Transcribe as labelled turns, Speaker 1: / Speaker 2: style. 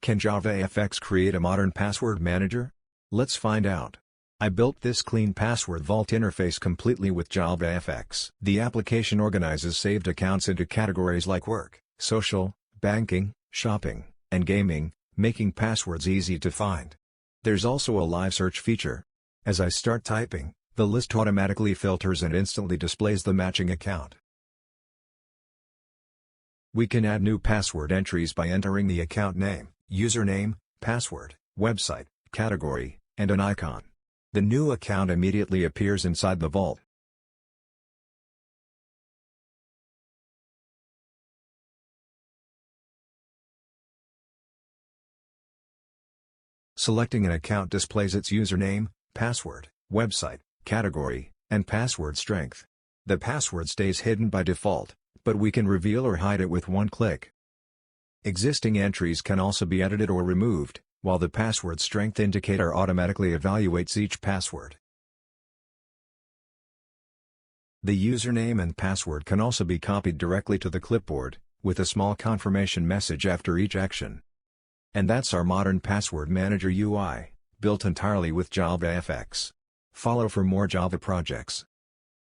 Speaker 1: Can JavaFX create a modern password manager? Let's find out. I built this clean password vault interface completely with JavaFX. The application organizes saved accounts into categories like work, social, banking, shopping, and gaming, making passwords easy to find. There's also a live search feature. As I start typing, the list automatically filters and instantly displays the matching account. We can add new password entries by entering the account name, username, password, website, category, and an icon. The new account immediately appears inside the vault. Selecting an account displays its username, password, website, category, and password strength. The password stays hidden by default, but we can reveal or hide it with one click. Existing entries can also be edited or removed, while the password strength indicator automatically evaluates each password. The username and password can also be copied directly to the clipboard, with a small confirmation message after each action. And that's our modern password manager UI, built entirely with JavaFX. Follow for more Java projects.